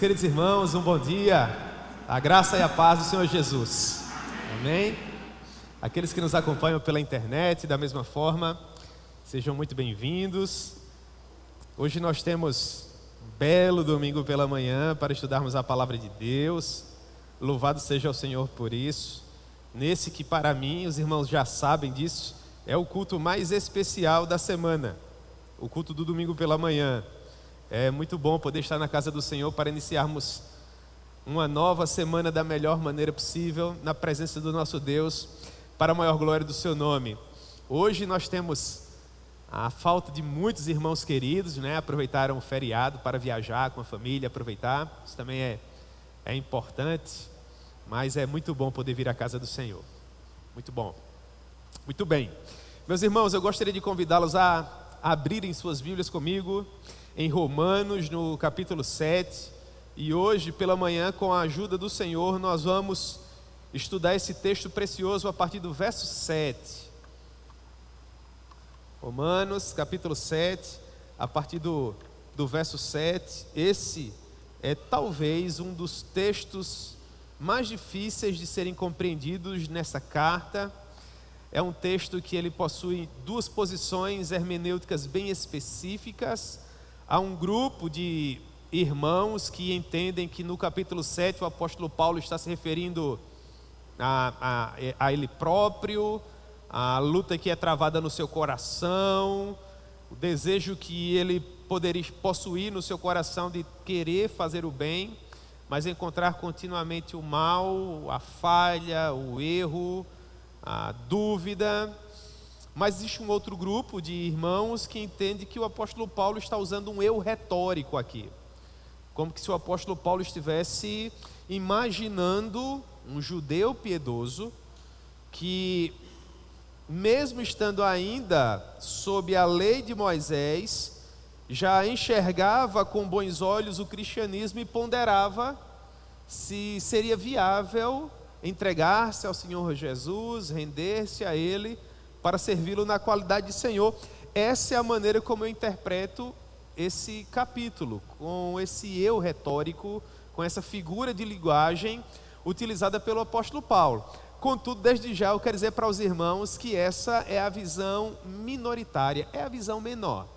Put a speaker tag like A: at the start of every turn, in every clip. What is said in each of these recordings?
A: Queridos irmãos, um bom dia, a graça e a paz do Senhor Jesus, amém? Aqueles que nos acompanham pela internet, da mesma forma, sejam muito bem-vindos. Hoje nós temos um belo domingo pela manhã para estudarmos a palavra de Deus, louvado seja o Senhor por isso. Nesse que para mim, os irmãos já sabem disso, é o culto mais especial da semana, o culto do domingo pela manhã. É muito bom poder estar na casa do Senhor para iniciarmos uma nova semana da melhor maneira possível, na presença do nosso Deus, para a maior glória do seu nome. Hoje nós temos a falta de muitos irmãos queridos, né? Aproveitaram o feriado para viajar com a família, aproveitar. Isso também é importante, mas é muito bom poder vir à casa do Senhor. Muito bom. Muito bem. Meus irmãos, eu gostaria de convidá-los a abrirem suas Bíblias comigo em Romanos, no capítulo 7, e hoje pela manhã, com a ajuda do Senhor, nós vamos estudar esse texto precioso a partir do verso 7. Romanos, capítulo 7, a partir do verso 7. Esse é talvez um dos textos mais difíceis de serem compreendidos nessa carta. É um texto que ele possui duas posições hermenêuticas bem específicas. Há um grupo de irmãos que entendem que no capítulo 7 o apóstolo Paulo está se referindo a ele próprio, a luta que é travada no seu coração, o desejo que ele poderia possuir no seu coração de querer fazer o bem, mas encontrar continuamente o mal, a falha, o erro, a dúvida. Mas existe um outro grupo de irmãos que entende que o apóstolo Paulo está usando um eu retórico aqui, como que se o apóstolo Paulo estivesse imaginando um judeu piedoso que, mesmo estando ainda sob a lei de Moisés, já enxergava com bons olhos o cristianismo e ponderava se seria viável entregar-se ao Senhor Jesus, render-se a Ele, para servi-lo na qualidade de Senhor. Essa é a maneira como eu interpreto esse capítulo, com esse eu retórico, com essa figura de linguagem utilizada pelo apóstolo Paulo. Contudo, desde já eu quero dizer para os irmãos que essa é a visão minoritária, é a visão menor,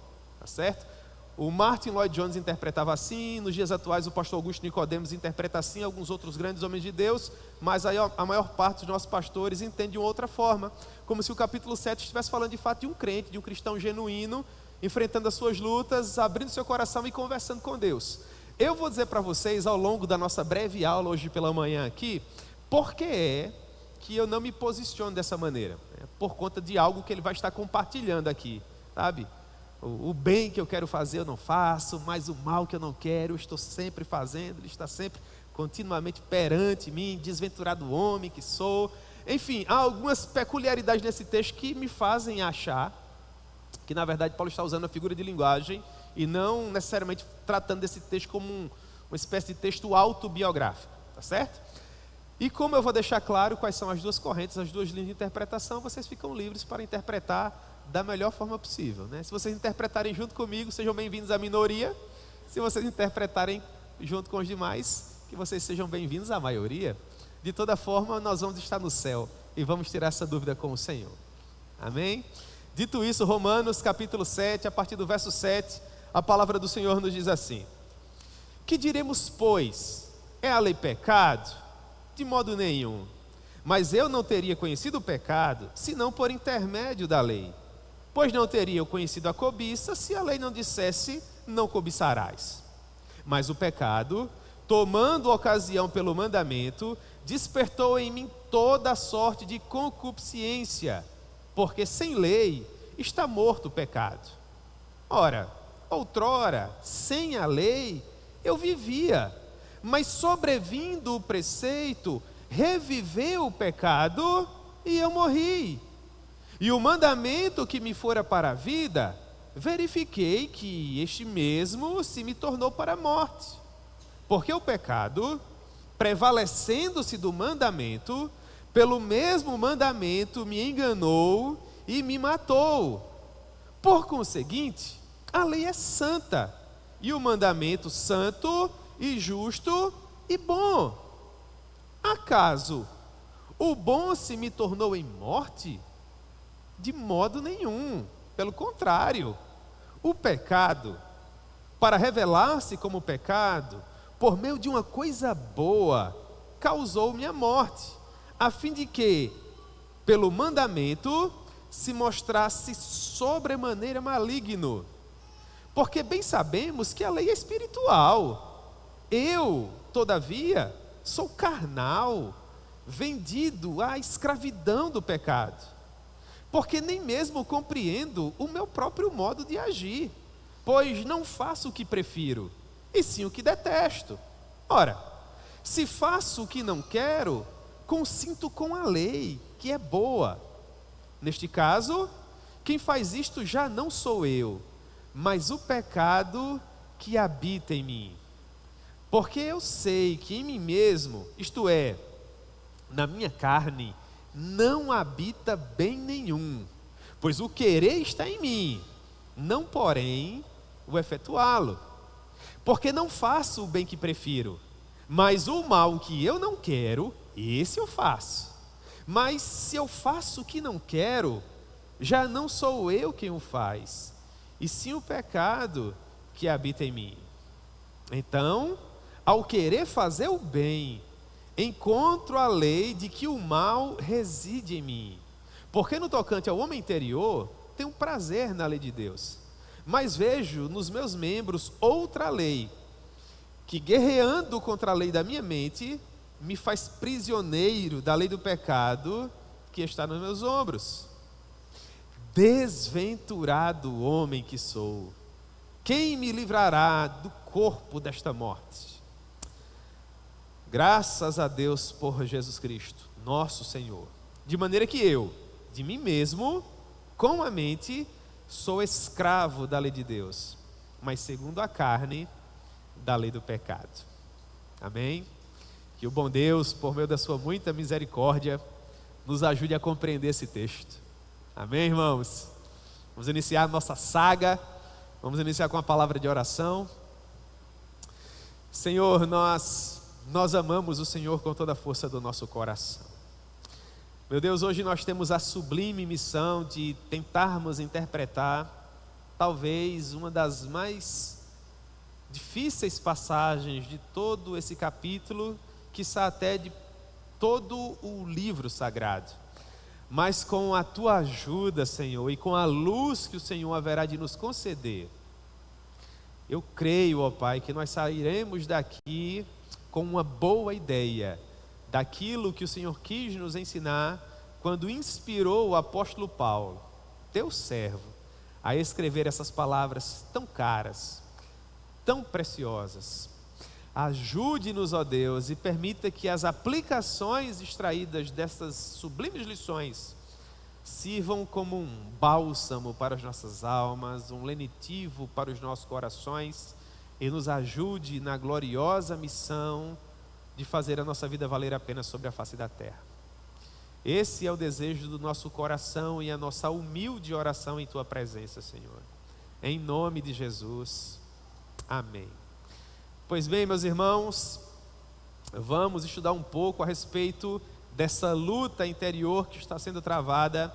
A: tá certo? O Martin Lloyd Jones interpretava assim, nos dias atuais o pastor Augusto Nicodemos interpreta assim, alguns outros grandes homens de Deus, mas aí a maior parte dos nossos pastores entende de outra forma, como se o capítulo 7 estivesse falando de fato de um crente, de um cristão genuíno, enfrentando as suas lutas, abrindo seu coração e conversando com Deus. Eu vou dizer para vocês, ao longo da nossa breve aula hoje pela manhã aqui, por que é que eu não me posiciono dessa maneira, por conta de algo que ele vai estar compartilhando aqui, sabe? O bem que eu quero fazer eu não faço, mas o mal que eu não quero eu estou sempre fazendo. Ele está sempre continuamente perante mim, desventurado homem que sou. Enfim, há algumas peculiaridades nesse texto que me fazem achar que na verdade Paulo está usando a figura de linguagem e não necessariamente tratando desse texto como uma espécie de texto autobiográfico, tá certo? E como eu vou deixar claro quais são as duas correntes, as duas linhas de interpretação, vocês ficam livres para interpretar da melhor forma possível, né? Se vocês interpretarem junto comigo, sejam bem-vindos à minoria. Se vocês interpretarem junto com os demais, que vocês sejam bem-vindos à maioria. De toda forma, nós vamos estar no céu e vamos tirar essa dúvida com o Senhor. Amém? Dito isso, Romanos capítulo 7, a partir do verso 7, a palavra do Senhor nos diz assim: que diremos, pois? É a lei pecado? De modo nenhum. Mas eu não teria conhecido o pecado, senão por intermédio da lei. Pois não teria eu conhecido a cobiça, se a lei não dissesse, não cobiçarás. Mas o pecado, tomando ocasião pelo mandamento, despertou em mim toda a sorte de concupiscência, porque sem lei está morto o pecado. Ora, outrora, sem a lei, eu vivia, mas sobrevindo o preceito, reviveu o pecado e eu morri. E o mandamento que me fora para a vida, verifiquei que este mesmo se me tornou para a morte. Porque o pecado, prevalecendo-se do mandamento, pelo mesmo mandamento me enganou e me matou. Por conseguinte, a lei é santa, e o mandamento santo e justo e bom. Acaso o bom se me tornou em morte? De modo nenhum. Pelo contrário, o pecado, para revelar-se como pecado, por meio de uma coisa boa, causou-me a morte, a fim de que, pelo mandamento, se mostrasse sobremaneira maligno. Porque bem sabemos que a lei é espiritual. Eu, todavia, sou carnal, vendido à escravidão do pecado. Porque nem mesmo compreendo o meu próprio modo de agir, pois não faço o que prefiro, e sim o que detesto. Ora, se faço o que não quero, consinto com a lei, que é boa. Neste caso, quem faz isto já não sou eu, mas o pecado que habita em mim. Porque eu sei que em mim mesmo, isto é, na minha carne, não habita bem nenhum, pois o querer está em mim, não porém o efetuá-lo. Porque não faço o bem que prefiro, mas o mal que eu não quero, esse eu faço. Mas se eu faço o que não quero, já não sou eu quem o faz, e sim o pecado que habita em mim. Então, ao querer fazer o bem, encontro a lei de que o mal reside em mim. Porque no tocante ao homem interior, tenho prazer na lei de Deus. Mas vejo nos meus membros outra lei, que guerreando contra a lei da minha mente, me faz prisioneiro da lei do pecado que está nos meus ombros. Desventurado homem que sou, quem me livrará do corpo desta morte? Graças a Deus por Jesus Cristo, nosso Senhor. De maneira que eu, de mim mesmo, com a mente, sou escravo da lei de Deus, mas segundo a carne, da lei do pecado. Amém? Que o bom Deus, por meio da sua muita misericórdia, nos ajude a compreender esse texto. Amém, irmãos? Vamos iniciar a nossa saga, vamos iniciar com a palavra de oração. Senhor, nós amamos o Senhor com toda a força do nosso coração. Meu Deus, hoje nós temos a sublime missão de tentarmos interpretar talvez uma das mais difíceis passagens de todo esse capítulo, quiçá até de todo o livro sagrado. Mas com a tua ajuda, Senhor, e com a luz que o Senhor haverá de nos conceder, eu creio, ó Pai, que nós sairemos daqui com uma boa ideia daquilo que o Senhor quis nos ensinar quando inspirou o apóstolo Paulo, teu servo, a escrever essas palavras tão caras, tão preciosas. Ajude-nos, ó Deus, e permita que as aplicações extraídas dessas sublimes lições sirvam como um bálsamo para as nossas almas, um lenitivo para os nossos corações, e nos ajude na gloriosa missão de fazer a nossa vida valer a pena sobre a face da terra. Esse é o desejo do nosso coração e a nossa humilde oração em tua presença, Senhor. Em nome de Jesus. Amém. Pois bem, meus irmãos, vamos estudar um pouco a respeito dessa luta interior que está sendo travada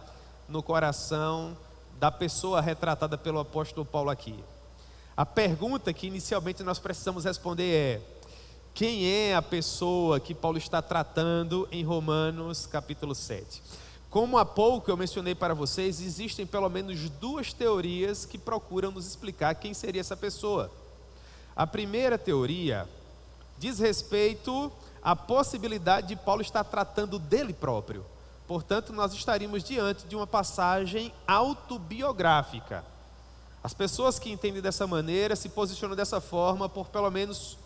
A: no coração da pessoa retratada pelo apóstolo Paulo aqui. A pergunta que inicialmente nós precisamos responder é: quem é a pessoa que Paulo está tratando em Romanos capítulo 7? Como há pouco eu mencionei para vocês, existem pelo menos duas teorias que procuram nos explicar quem seria essa pessoa. A primeira teoria diz respeito à possibilidade de Paulo estar tratando dele próprio. Portanto, nós estaríamos diante de uma passagem autobiográfica. As pessoas que entendem dessa maneira se posicionam dessa forma por pelo menos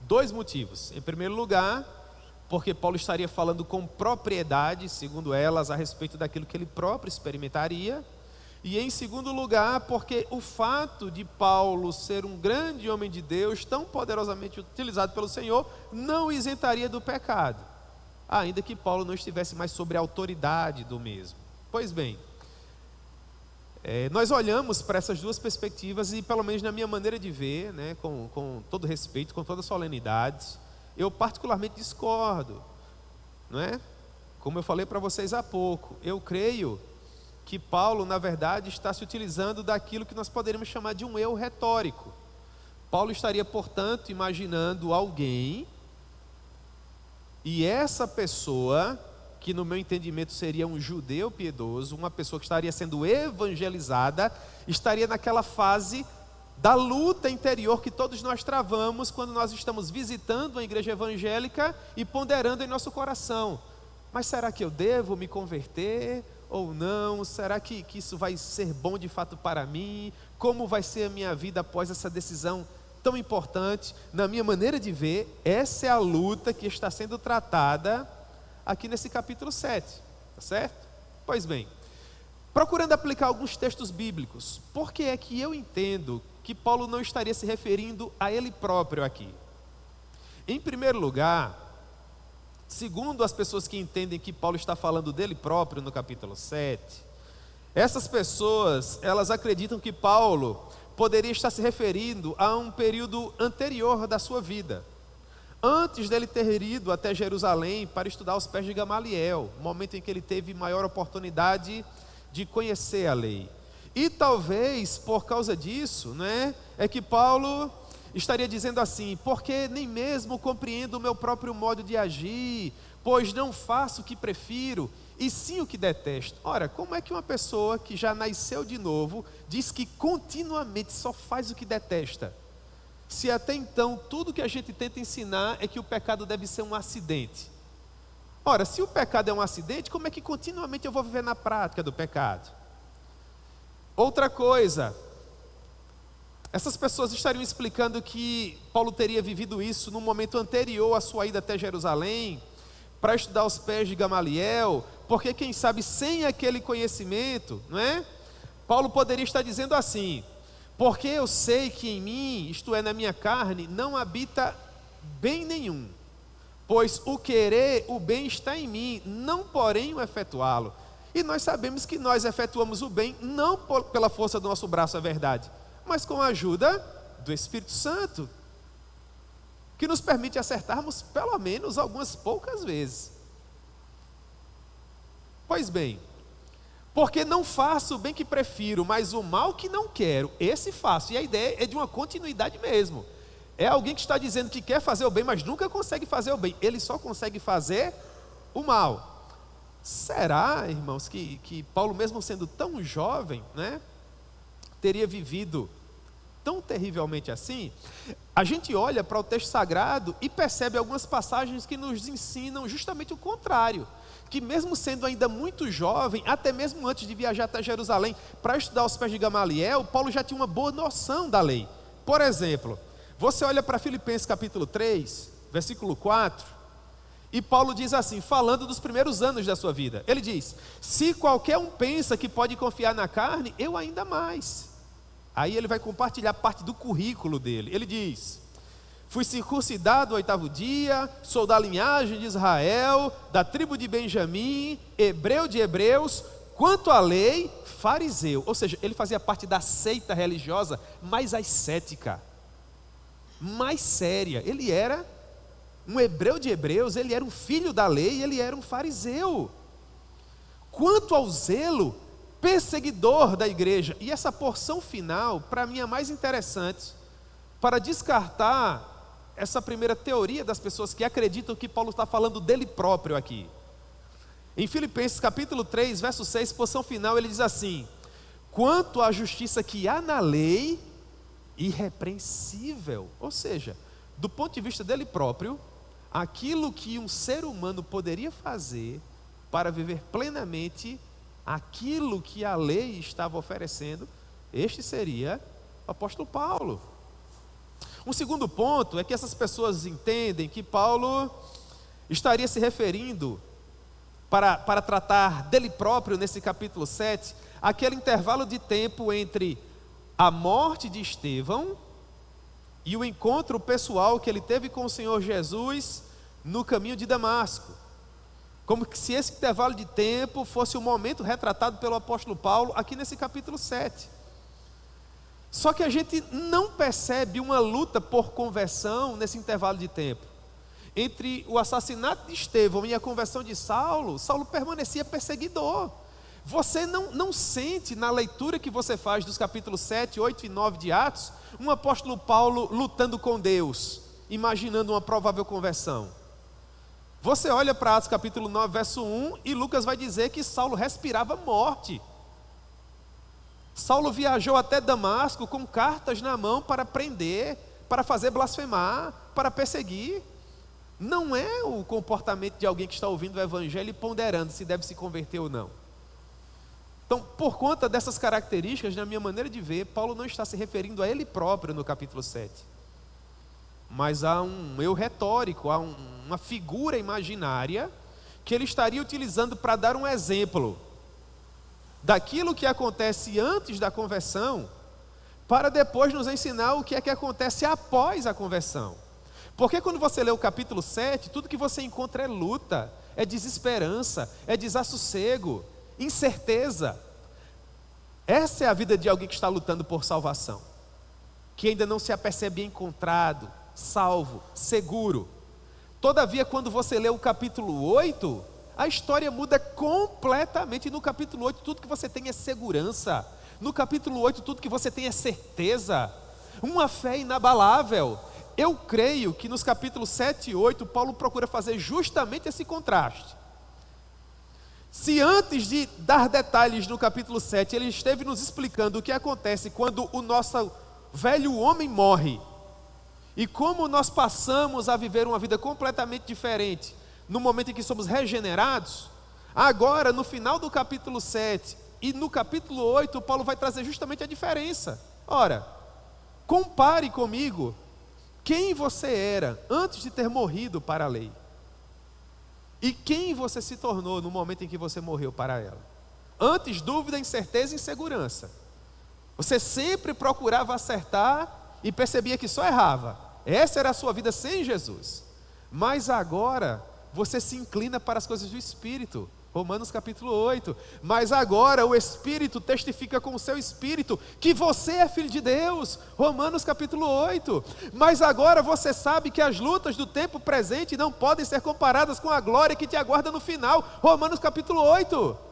A: dois motivos. Em primeiro lugar, porque Paulo estaria falando com propriedade, segundo elas, a respeito daquilo que ele próprio experimentaria. E em segundo lugar, porque o fato de Paulo ser um grande homem de Deus, tão poderosamente utilizado pelo Senhor, não o isentaria do pecado, ainda que Paulo não estivesse mais sob a autoridade do mesmo. Pois bem, Nós olhamos para essas duas perspectivas e, pelo menos na minha maneira de ver, né, com todo respeito, com toda solenidade, eu particularmente discordo, não é? Como eu falei para vocês há pouco, eu creio que Paulo, na verdade, está se utilizando daquilo que nós poderíamos chamar de um eu retórico. Paulo estaria, portanto, imaginando alguém, e essa pessoa, que no meu entendimento seria um judeu piedoso, uma pessoa que estaria sendo evangelizada, estaria naquela fase da luta interior que todos nós travamos quando nós estamos visitando a igreja evangélica e ponderando em nosso coração: mas será que eu devo me converter ou não? Será que isso vai ser bom de fato para mim? Como vai ser a minha vida após essa decisão tão importante? Na minha maneira de ver, essa é a luta que está sendo tratada aqui nesse capítulo 7, tá certo? Pois bem, procurando aplicar alguns textos bíblicos, por que é que eu entendo que Paulo não estaria se referindo a ele próprio aqui? Em primeiro lugar, segundo as pessoas que entendem que Paulo está falando dele próprio no capítulo 7, essas pessoas, elas acreditam que Paulo poderia estar se referindo a um período anterior da sua vida, antes dele ter ido até Jerusalém para estudar aos pés de Gamaliel, momento em que ele teve maior oportunidade de conhecer a lei. E talvez por causa disso, né, é que Paulo estaria dizendo assim: porque nem mesmo compreendo o meu próprio modo de agir, pois não faço o que prefiro, e sim o que detesto. Ora, como é que uma pessoa que já nasceu de novo diz que continuamente só faz o que detesta? Se até então tudo que a gente tenta ensinar é que o pecado deve ser um acidente. Ora, se o pecado é um acidente, como é que continuamente eu vou viver na prática do pecado? Outra coisa, essas pessoas estariam explicando que Paulo teria vivido isso no momento anterior à sua ida até Jerusalém, para estudar aos pés de Gamaliel, porque quem sabe sem aquele conhecimento, não é? Paulo poderia estar dizendo assim: porque eu sei que em mim, isto é, na minha carne, não habita bem nenhum, pois o querer o bem está em mim, não porém o efetuá-lo. E nós sabemos que nós efetuamos o bem não pela força do nosso braço, é verdade, mas com a ajuda do Espírito Santo, que nos permite acertarmos pelo menos algumas poucas vezes. Pois bem, porque não faço o bem que prefiro, mas o mal que não quero, esse faço. E a ideia é de uma continuidade mesmo. É alguém que está dizendo que quer fazer o bem, mas nunca consegue fazer o bem. Ele só consegue fazer o mal. Será, irmãos, que Paulo, mesmo sendo tão jovem, né, teria vivido tão terrivelmente assim? A gente olha para o texto sagrado e percebe algumas passagens que nos ensinam justamente o contrário. Que mesmo sendo ainda muito jovem, até mesmo antes de viajar até Jerusalém para estudar aos pés de Gamaliel, Paulo já tinha uma boa noção da lei. Por exemplo, você olha para Filipenses capítulo 3, versículo 4, e Paulo diz assim, falando dos primeiros anos da sua vida, ele diz: se qualquer um pensa que pode confiar na carne, eu ainda mais. Aí ele vai compartilhar parte do currículo dele. Ele diz: fui circuncidado no 8º dia, sou da linhagem de Israel, da tribo de Benjamim, hebreu de hebreus, quanto à lei, fariseu. Ou seja, ele fazia parte da seita religiosa mais ascética, mais séria. Ele era um hebreu de hebreus, ele era um filho da lei, ele era um fariseu. Quanto ao zelo, perseguidor da igreja. E essa porção final, para mim, é mais interessante, para descartar essa primeira teoria das pessoas que acreditam que Paulo está falando dele próprio aqui. Em Filipenses capítulo 3, verso 6, porção final, ele diz assim: quanto à justiça que há na lei, irrepreensível. Ou seja, do ponto de vista dele próprio, aquilo que um ser humano poderia fazer para viver plenamente aquilo que a lei estava oferecendo, este seria o apóstolo Paulo. Um segundo ponto é que essas pessoas entendem que Paulo estaria se referindo, para tratar dele próprio nesse capítulo 7, aquele intervalo de tempo entre a morte de Estevão e o encontro pessoal que ele teve com o Senhor Jesus no caminho de Damasco. Como se esse intervalo de tempo fosse o momento retratado pelo apóstolo Paulo aqui nesse capítulo 7. Só que a gente não percebe uma luta por conversão nesse intervalo de tempo. Entre o assassinato de Estevão e a conversão de Saulo, Saulo permanecia perseguidor. Você não sente na leitura que você faz dos capítulos 7, 8 e 9 de Atos, um apóstolo Paulo lutando com Deus, imaginando uma provável conversão. Você olha para Atos capítulo 9, verso 1, e Lucas vai dizer que Saulo respirava morte. Saulo viajou até Damasco com cartas na mão para prender, para fazer blasfemar, para perseguir. Não é o comportamento de alguém que está ouvindo o evangelho e ponderando se deve se converter ou não. Então, por conta dessas características, na minha maneira de ver, Paulo não está se referindo a ele próprio no capítulo 7. Mas há um eu retórico, há uma figura imaginária que ele estaria utilizando para dar um exemplo daquilo que acontece antes da conversão, para depois nos ensinar o que é que acontece após a conversão. Porque quando você lê o capítulo 7, tudo que você encontra é luta, é desesperança, é desassossego, incerteza. Essa é a vida de alguém que está lutando por salvação, que ainda não se apercebe encontrado, salvo, seguro. Todavia, quando você lê o capítulo 8, a história muda completamente. No capítulo 8, tudo que você tem é segurança. No capítulo 8, tudo que você tem é certeza, uma fé inabalável. Eu creio que nos capítulos 7 e 8, Paulo procura fazer justamente esse contraste. Se antes de dar detalhes no capítulo 7, ele esteve nos explicando o que acontece quando o nosso velho homem morre, e como nós passamos a viver uma vida completamente diferente, no momento em que somos regenerados, agora no final do capítulo 7 e no capítulo 8, Paulo vai trazer justamente a diferença. Ora, compare comigo quem você era antes de ter morrido para a lei, e quem você se tornou no momento em que você morreu para ela. Antes, dúvida, incerteza e insegurança. Você sempre procurava acertar e percebia que só errava. Essa era a sua vida sem Jesus. Mas agora, você se inclina para as coisas do Espírito. Romanos capítulo 8. Mas agora o Espírito testifica com o seu Espírito que você é filho de Deus. Romanos capítulo 8. Mas agora você sabe que as lutas do tempo presente não podem ser comparadas com a glória que te aguarda no final. Romanos capítulo 8.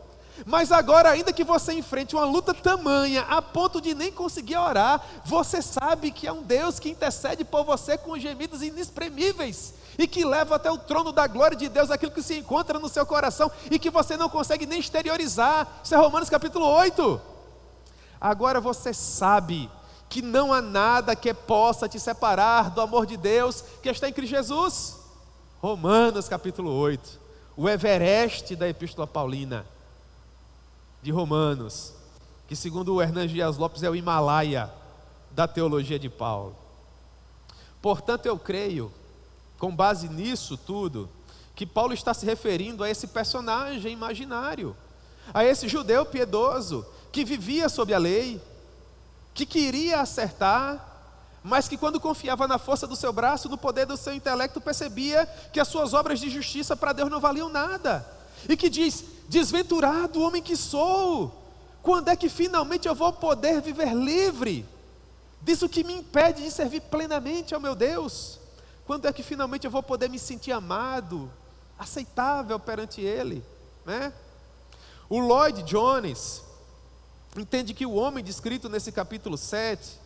A: Mas agora, ainda que você enfrente uma luta tamanha, a ponto de nem conseguir orar, você sabe que é um Deus que intercede por você com gemidos inexprimíveis, e que leva até o trono da glória de Deus aquilo que se encontra no seu coração, e que você não consegue nem exteriorizar. Isso é Romanos capítulo 8. Agora você sabe que não há nada que possa te separar do amor de Deus que está em Cristo Jesus. Romanos capítulo 8, o Everest da Epístola Paulina de Romanos, que segundo o Hernán Dias Lopes é o Himalaia da teologia de Paulo. Portanto, eu creio, com base nisso tudo, que Paulo está se referindo a esse personagem imaginário, a esse judeu piedoso, que vivia sob a lei, que queria acertar, mas que quando confiava na força do seu braço, no poder do seu intelecto, percebia que as suas obras de justiça para Deus não valiam nada, e que diz: desventurado homem que sou, quando é que finalmente eu vou poder viver livre disso que me impede de servir plenamente ao meu Deus? Quando é que finalmente eu vou poder me sentir amado, aceitável perante Ele, né? O Lloyd Jones entende que o homem descrito nesse capítulo 7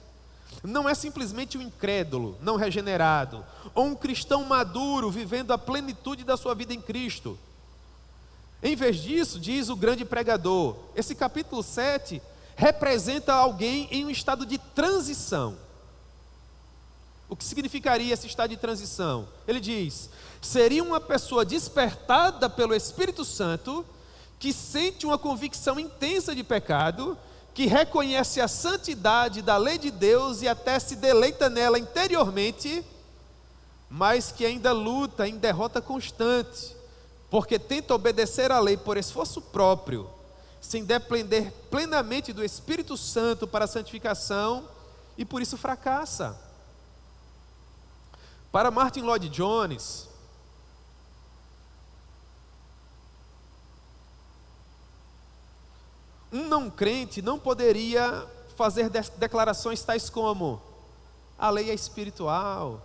A: não é simplesmente um incrédulo, não regenerado, ou um cristão maduro vivendo a plenitude da sua vida em Cristo. Em vez disso, diz o grande pregador, esse capítulo 7 representa alguém em um estado de transição. O que significaria esse estado de transição? Ele diz: seria uma pessoa despertada pelo Espírito Santo, que sente uma convicção intensa de pecado, que reconhece a santidade da lei de Deus e até se deleita nela interiormente, mas que ainda luta em derrota constante, porque tenta obedecer à lei por esforço próprio, sem depender plenamente do Espírito Santo para a santificação, e por isso fracassa. Para Martin Lloyd Jones, Um não crente não poderia fazer declarações tais como: a lei é espiritual,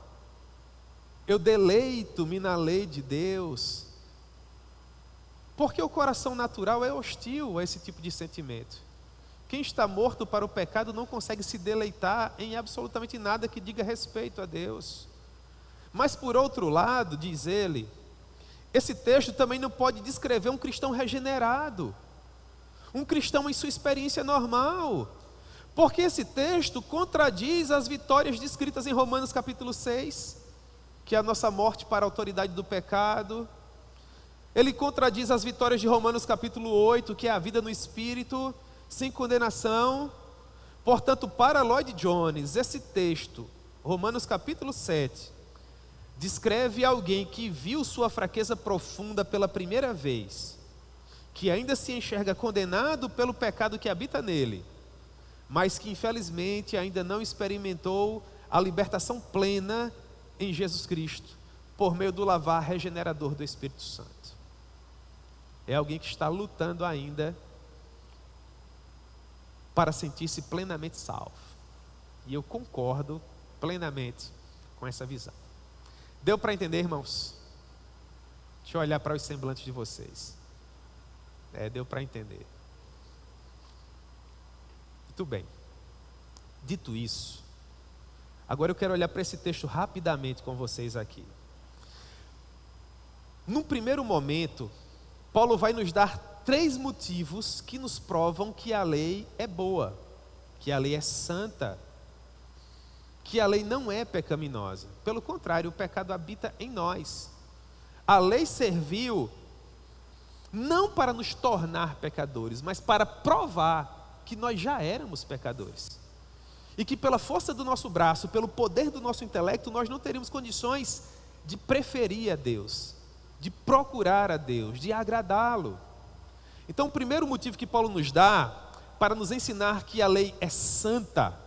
A: eu deleito-me na lei de Deus, porque o coração natural é hostil a esse tipo de sentimento. Quem está morto para o pecado não consegue se deleitar em absolutamente nada que diga respeito a Deus. Mas por outro lado, diz ele, esse texto também não pode descrever um cristão regenerado, um cristão em sua experiência normal, porque esse texto contradiz as vitórias descritas em Romanos capítulo 6, que é a nossa morte para a autoridade do pecado. Ele contradiz as vitórias de Romanos capítulo 8, que é a vida no Espírito, sem condenação. Portanto, para Lloyd Jones, esse texto, Romanos capítulo 7, descreve alguém que viu sua fraqueza profunda pela primeira vez, que ainda se enxerga condenado pelo pecado que habita nele, mas que infelizmente ainda não experimentou a libertação plena em Jesus Cristo, por meio do lavar regenerador do Espírito Santo. É alguém que está lutando ainda para sentir-se plenamente salvo. E eu concordo plenamente com essa visão. Deu para entender, irmãos? Deixa eu olhar para os semblantes de vocês. Deu para entender. Muito bem. Dito isso, agora eu quero olhar para esse texto rapidamente com vocês aqui. Num primeiro momento, Paulo vai nos dar 3 motivos que nos provam que a lei é boa, que a lei é santa, que a lei não é pecaminosa. Pelo contrário, o pecado habita em nós. A lei serviu não para nos tornar pecadores, mas para provar que nós já éramos pecadores. E que pela força do nosso braço, pelo poder do nosso intelecto, nós não teríamos condições de preferir a Deus, de procurar a Deus, de agradá-lo. Então, o primeiro motivo que Paulo nos dá para nos ensinar que a lei é santa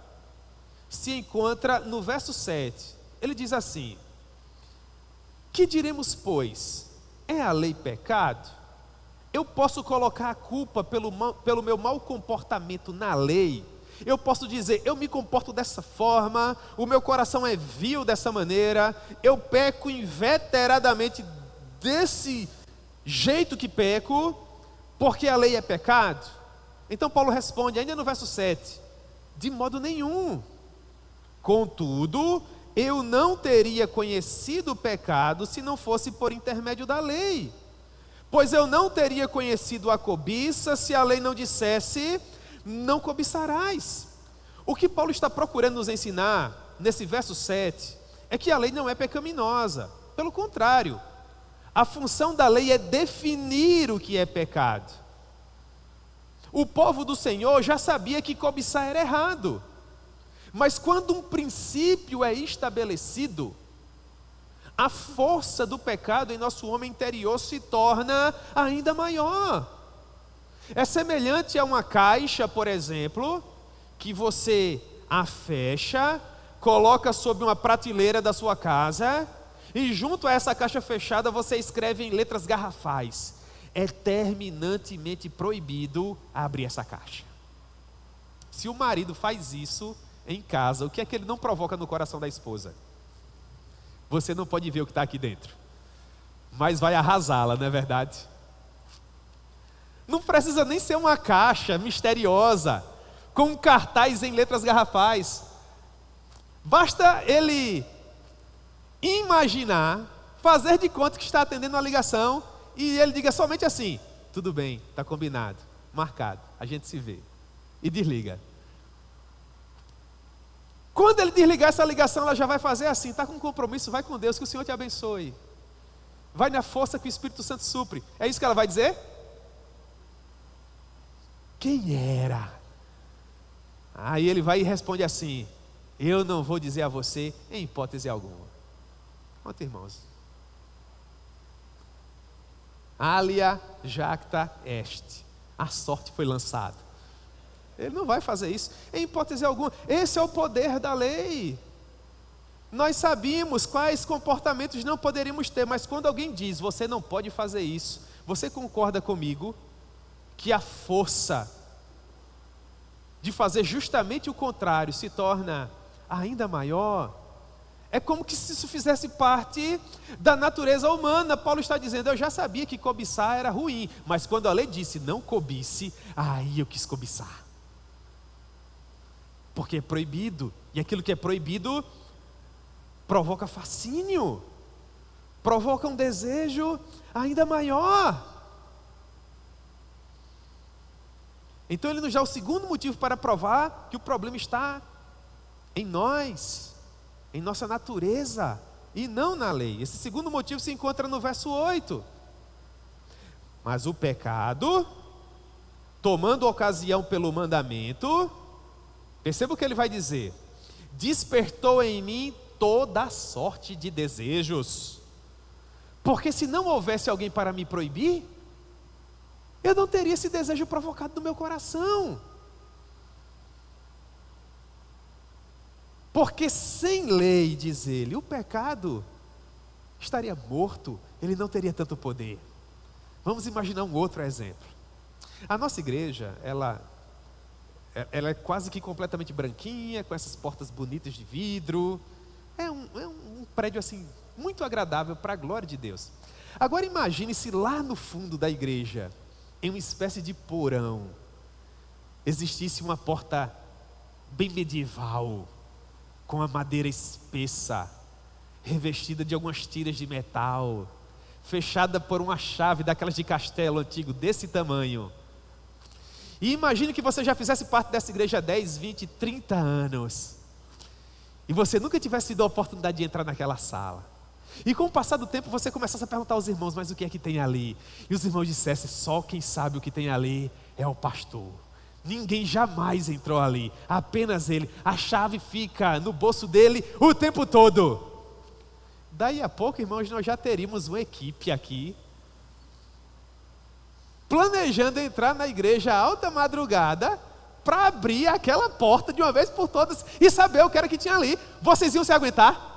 A: se encontra no verso 7. Ele diz assim: que diremos, pois? É a lei pecado? Eu posso colocar a culpa pelo meu mau comportamento na lei? Eu posso dizer, eu me comporto dessa forma, o meu coração é vil dessa maneira, eu peco inveteradamente desse jeito que peco, porque a lei é pecado? Então Paulo responde, ainda no verso 7, de modo nenhum. Contudo, eu não teria conhecido o pecado se não fosse por intermédio da lei. Pois eu não teria conhecido a cobiça se a lei não dissesse, não cobiçarás. O que Paulo está procurando nos ensinar, nesse verso 7, é que a lei não é pecaminosa. Pelo contrário, a função da lei é definir o que é pecado. O povo do Senhor já sabia que cobiçar era errado. Mas quando um princípio é estabelecido, a força do pecado em nosso homem interior se torna ainda maior. É semelhante a uma caixa, por exemplo, que você a fecha, coloca sob uma prateleira da sua casa, e junto a essa caixa fechada você escreve em letras garrafais: é terminantemente proibido abrir essa caixa. Se o marido faz isso em casa, o que é que ele não provoca no coração da esposa? Você não pode ver o que está aqui dentro, mas vai arrasá-la, não é verdade? Não precisa nem ser uma caixa misteriosa, com um cartaz em letras garrafais. Basta ele imaginar, fazer de conta que está atendendo uma ligação, e ele diga somente assim: tudo bem, está combinado, marcado, a gente se vê. E desliga. Quando ele desligar essa ligação, ela já vai fazer assim: está com compromisso, vai com Deus, que o Senhor te abençoe. Vai na força que o Espírito Santo supre. É isso que ela vai dizer? Quem era? Aí ele vai e responde assim: eu não vou dizer a você em hipótese alguma. Quanto, irmãos? Alia jacta est. A sorte foi lançada. Ele não vai fazer isso em hipótese alguma. Esse é o poder da lei. Nós sabíamos quais comportamentos não poderíamos ter, mas quando alguém diz, você não pode fazer isso, você concorda comigo que a força de fazer justamente o contrário se torna ainda maior, é como que se isso fizesse parte da natureza humana. Paulo está dizendo: eu já sabia que cobiçar era ruim, mas quando a lei disse não cobice, aí eu quis cobiçar. Porque é proibido, e aquilo que é proibido provoca fascínio, provoca um desejo ainda maior. Então ele nos dá o segundo motivo para provar que o problema está em nós, em nossa natureza, e não na lei. Esse segundo motivo se encontra no verso 8. Mas o pecado, tomando ocasião pelo mandamento, perceba o que ele vai dizer: despertou em mim toda sorte de desejos. Porque se não houvesse alguém para me proibir, eu não teria esse desejo provocado no meu coração. Porque sem lei, diz ele, o pecado estaria morto, ele não teria tanto poder. Vamos imaginar um outro exemplo. A nossa igreja, ela é quase que completamente branquinha, com essas portas bonitas de vidro. É um prédio assim, muito agradável para a glória de Deus. Agora imagine se lá no fundo da igreja, em uma espécie de porão, existisse uma porta bem medieval, com a madeira espessa, revestida de algumas tiras de metal, fechada por uma chave daquelas de castelo antigo, desse tamanho. E imagine que você já fizesse parte dessa igreja há 10, 20, 30 anos, e você nunca tivesse tido a oportunidade de entrar naquela sala. E com o passar do tempo você começasse a perguntar aos irmãos: mas o que é que tem ali? E os irmãos dissessem: só quem sabe o que tem ali é o pastor. Ninguém jamais entrou ali, apenas ele. A chave fica no bolso dele o tempo todo. Daí a pouco, irmãos, nós já teríamos uma equipe aqui planejando entrar na igreja alta madrugada para abrir aquela porta de uma vez por todas e saber o que era que tinha ali. Vocês iam se aguentar?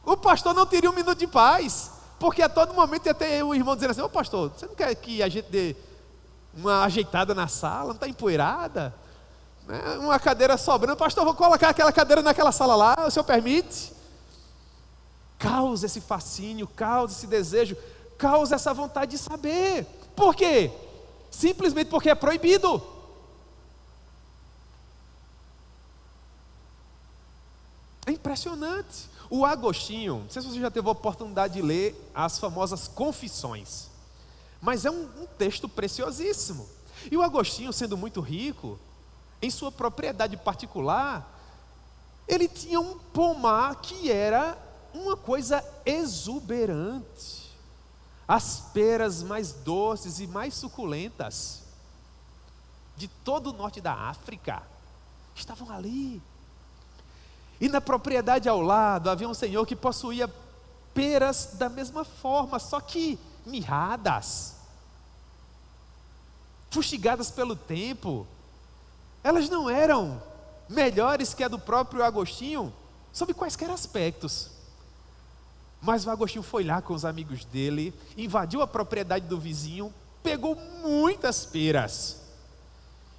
A: O pastor não teria um minuto de paz, porque a todo momento ia ter um irmão dizendo assim: ô pastor, você não quer que a gente dê uma ajeitada na sala? Não está empoeirada? Né? Uma cadeira sobrando, pastor, vou colocar aquela cadeira naquela sala lá, o senhor permite? Causa esse fascínio, causa esse desejo, causa essa vontade de saber. Por quê? Simplesmente porque é proibido. É impressionante. O Agostinho, não sei se você já teve a oportunidade de ler as famosas Confissões, mas é um texto preciosíssimo. E o Agostinho, sendo muito rico, em sua propriedade particular, ele tinha um pomar que era uma coisa exuberante. As peras mais doces e mais suculentas de todo o norte da África estavam ali. E na propriedade ao lado havia um senhor que possuía peras da mesma forma, só que mirradas, fustigadas pelo tempo. Elas não eram melhores que a do próprio Agostinho, sob quaisquer aspectos. Mas o Agostinho foi lá com os amigos dele, invadiu a propriedade do vizinho, pegou muitas peras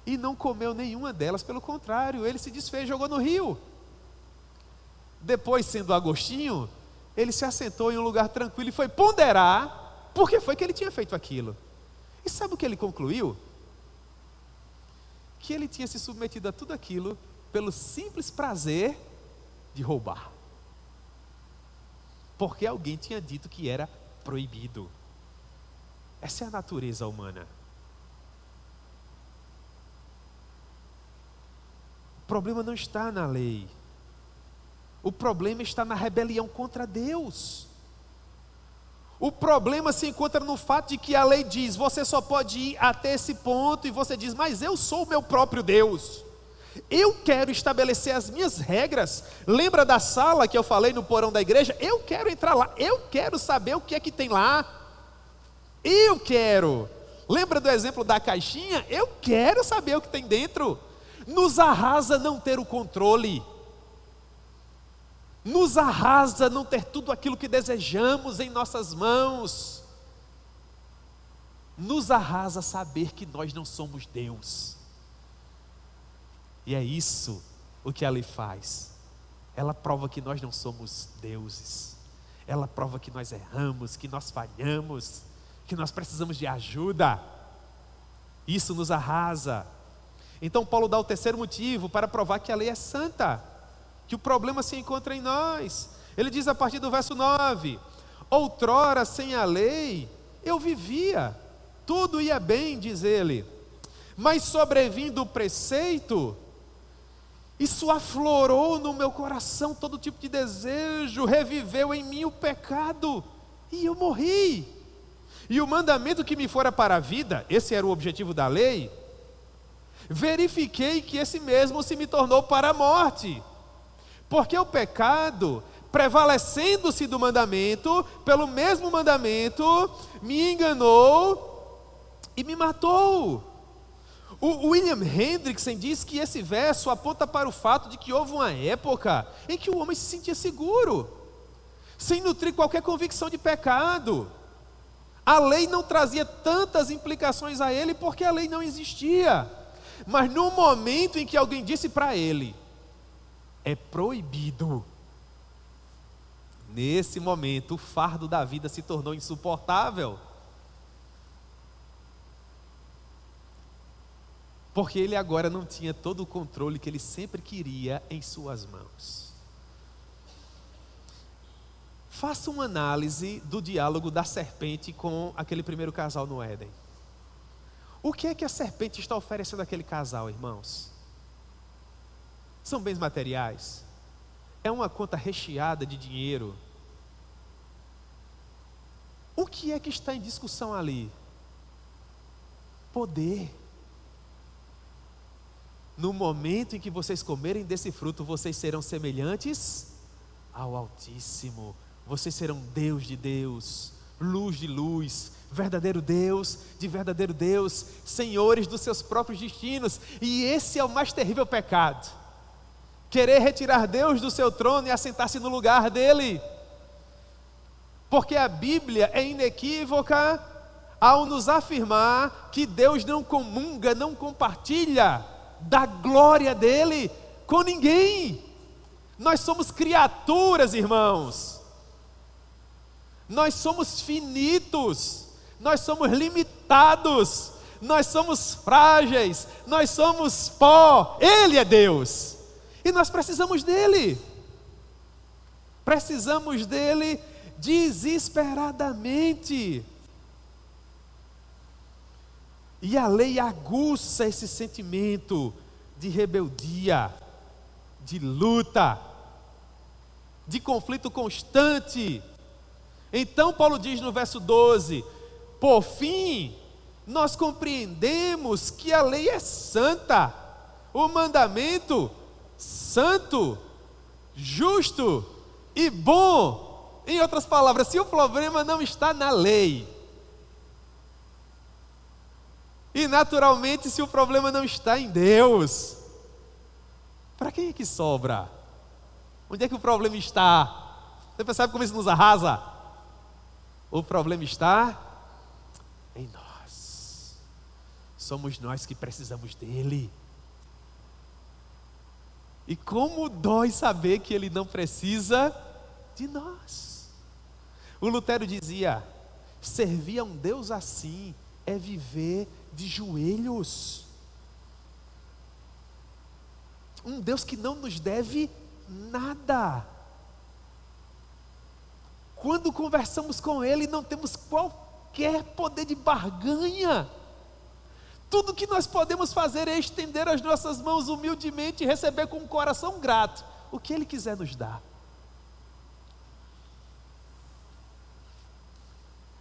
A: e não comeu nenhuma delas, pelo contrário, ele se desfez e jogou no rio. Depois, sendo Agostinho, ele se assentou em um lugar tranquilo e foi ponderar por que foi que ele tinha feito aquilo. E sabe o que ele concluiu? Que ele tinha se submetido a tudo aquilo pelo simples prazer de roubar. Porque alguém tinha dito que era proibido. Essa é a natureza humana. O problema não está na lei. O problema está na rebelião contra Deus. O problema se encontra no fato de que a lei diz: você só pode ir até esse ponto, e você diz: mas eu sou o meu próprio Deus. Eu quero estabelecer as minhas regras. Lembra da sala que eu falei no porão da igreja? Eu quero entrar lá, eu quero saber o que é que tem lá. Eu quero. Lembra do exemplo da caixinha? Eu quero saber o que tem dentro. Nos arrasa não ter o controle. Nos arrasa não ter tudo aquilo que desejamos em nossas mãos. Nos arrasa saber que nós não somos Deus. E é isso o que a lei faz. Ela prova que nós não somos deuses. Ela prova que nós erramos, que nós falhamos, que nós precisamos de ajuda. Isso nos arrasa. Então Paulo dá o terceiro motivo para provar que a lei é santa, que o problema se encontra em nós. Ele diz a partir do verso 9: outrora sem a lei eu vivia, tudo ia bem, diz ele, mas sobrevindo o preceito, isso aflorou no meu coração todo tipo de desejo, reviveu em mim o pecado, e eu morri. E o mandamento que me fora para a vida, esse era o objetivo da lei, verifiquei que esse mesmo se me tornou para a morte, porque o pecado, prevalecendo-se do mandamento, pelo mesmo mandamento, me enganou e me matou. O William Hendrickson diz que esse verso aponta para o fato de que houve uma época em que o homem se sentia seguro, sem nutrir qualquer convicção de pecado. A lei não trazia tantas implicações a ele porque a lei não existia. Mas no momento em que alguém disse para ele, é proibido, nesse momento o fardo da vida se tornou insuportável. Porque ele agora não tinha todo o controle que ele sempre queria em suas mãos. Faça uma análise do diálogo da serpente com aquele primeiro casal no Éden. O que é que a serpente está oferecendo àquele casal, irmãos? São bens materiais? É uma conta recheada de dinheiro? O que é que está em discussão ali? Poder. No momento em que vocês comerem desse fruto, vocês serão semelhantes ao Altíssimo. Vocês serão Deus de Deus, luz de luz, verdadeiro Deus de verdadeiro Deus, senhores dos seus próprios destinos. E esse é o mais terrível pecado: querer retirar Deus do seu trono e assentar-se no lugar dele. Porque a Bíblia é inequívoca ao nos afirmar que Deus não comunga, não compartilha da glória dele com ninguém. Nós somos criaturas, irmãos. Nós somos finitos, nós somos limitados, nós somos frágeis, nós somos pó. Ele é Deus e nós precisamos dele. Precisamos dele desesperadamente. E a lei aguça esse sentimento de rebeldia, de luta, de conflito constante. Então Paulo diz no verso 12: por fim, nós compreendemos que a lei é santa, o mandamento santo, justo e bom. Em outras palavras, se o problema não está na lei, e naturalmente se o problema não está em Deus, para quem é que sobra? Onde é que o problema está? Você percebe como isso nos arrasa? O problema está em nós. Somos nós que precisamos dele. E como dói saber que ele não precisa de nós. O Lutero dizia: servir a um Deus assim é viver de joelhos. Um Deus que não nos deve nada. Quando conversamos com ele, não temos qualquer poder de barganha. Tudo que nós podemos fazer é estender as nossas mãos humildemente e receber com um coração grato o que ele quiser nos dar.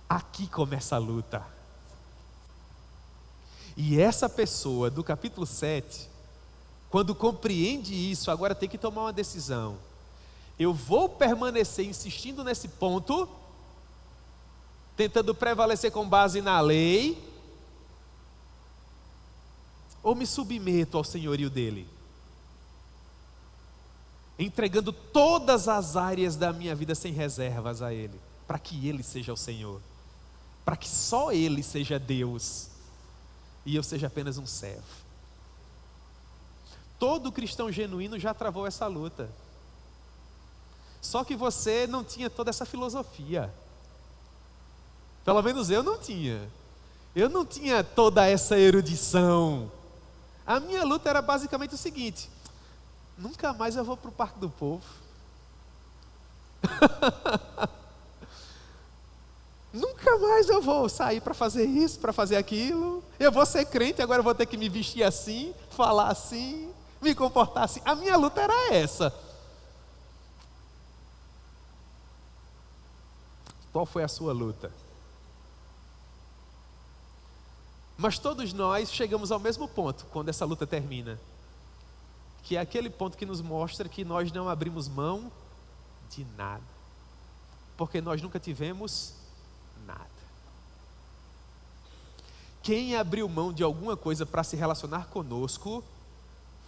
A: Aqui começa a luta. E essa pessoa do capítulo 7, quando compreende isso, agora tem que tomar uma decisão. Eu vou permanecer insistindo nesse ponto, tentando prevalecer com base na lei, ou me submeto ao senhorio dele, entregando todas as áreas da minha vida sem reservas a ele, para que ele seja o Senhor, para que só ele seja Deus e eu seja apenas um servo. todo cristão genuíno já travou essa luta. Só que você não tinha toda essa filosofia. Pelo menos eu não tinha. Eu não tinha toda essa erudição. A minha luta era basicamente o seguinte: nunca mais eu vou para o Parque do Povo. Nunca mais eu vou sair para fazer isso, para fazer aquilo. Eu vou ser crente, agora eu vou ter que me vestir assim, falar assim, me comportar assim. A minha luta era essa. Qual foi a sua luta? Mas todos nós chegamos ao mesmo ponto quando essa luta termina, que é aquele ponto que nos mostra que nós não abrimos mão de nada, porque nós nunca tivemos nada. Quem abriu mão de alguma coisa para se relacionar conosco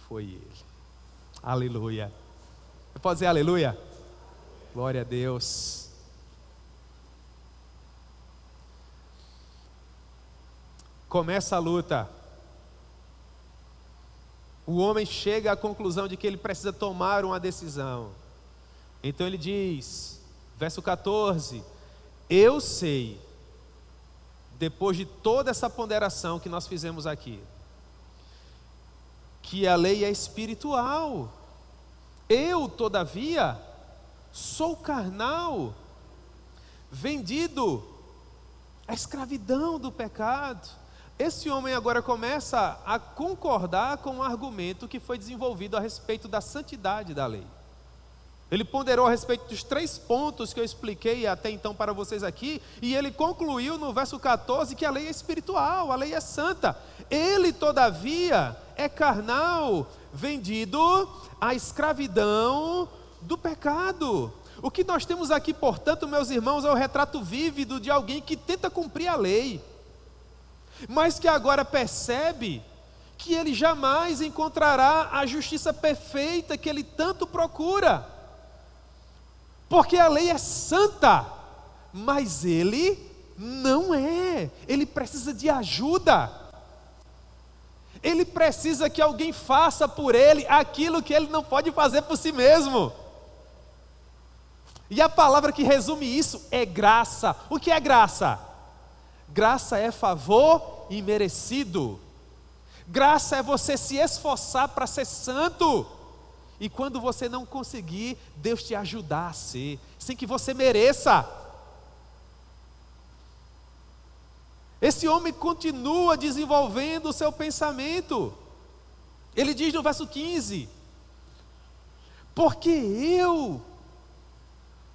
A: foi Ele. Aleluia. Você pode dizer aleluia? Glória a Deus. Começa a luta. O homem chega à conclusão de que ele precisa tomar uma decisão. Então ele diz, verso 14: eu sei, depois de toda essa ponderação que nós fizemos aqui, que a lei é espiritual. Eu, todavia, sou carnal, vendido à escravidão do pecado. Esse homem agora começa a concordar com o argumento que foi desenvolvido a respeito da santidade da lei. Ele ponderou a respeito dos 3 pontos que eu expliquei até então para vocês aqui, e ele concluiu no verso 14 que a lei é espiritual, a lei é santa. Ele, todavia, é carnal, vendido à escravidão do pecado. O que nós temos aqui, portanto, meus irmãos, é o retrato vívido de alguém que tenta cumprir a lei, mas que agora percebe que ele jamais encontrará a justiça perfeita que ele tanto procura, porque a lei é santa, mas ele não é. Ele precisa de ajuda, ele precisa que alguém faça por ele aquilo que ele não pode fazer por si mesmo. E a palavra que resume isso é graça. O que é graça? Graça é favor imerecido. Graça é você se esforçar para ser santo, e quando você não conseguir, Deus te ajudar a ser, sem que você mereça. Esse homem continua desenvolvendo o seu pensamento. Ele diz no verso 15: porque eu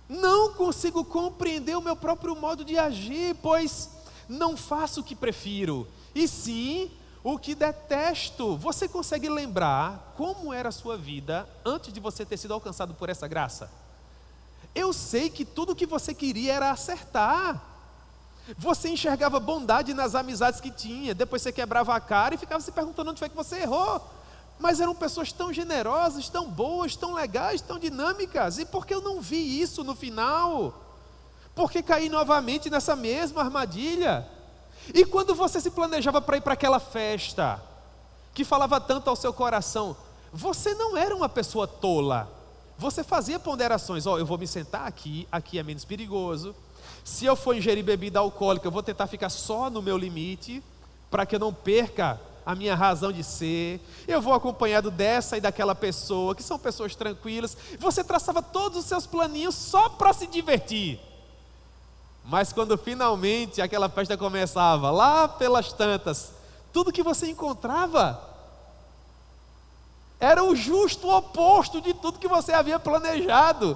A: não consigo compreender o meu próprio modo de agir, pois não faço o que prefiro, e sim o que detesto. Você consegue lembrar como era a sua vida antes de você ter sido alcançado por essa graça? Eu sei que tudo o que você queria era acertar. Você enxergava bondade nas amizades que tinha, depois você quebrava a cara e ficava se perguntando onde foi que você errou. Mas eram pessoas tão generosas, tão boas, tão legais, tão dinâmicas. E por que eu não vi isso no final? Por que caí novamente nessa mesma armadilha? E quando você se planejava para ir para aquela festa, que falava tanto ao seu coração, você não era uma pessoa tola. Você fazia ponderações: eu vou me sentar aqui, aqui é menos perigoso. Se eu for ingerir bebida alcoólica, eu vou tentar ficar só no meu limite, para que eu não perca a minha razão de ser. Eu vou acompanhado dessa e daquela pessoa, que são pessoas tranquilas. Você traçava todos os seus planinhos só para se divertir. Mas quando finalmente aquela festa começava, lá pelas tantas, tudo que você encontrava era o justo oposto de tudo que você havia planejado.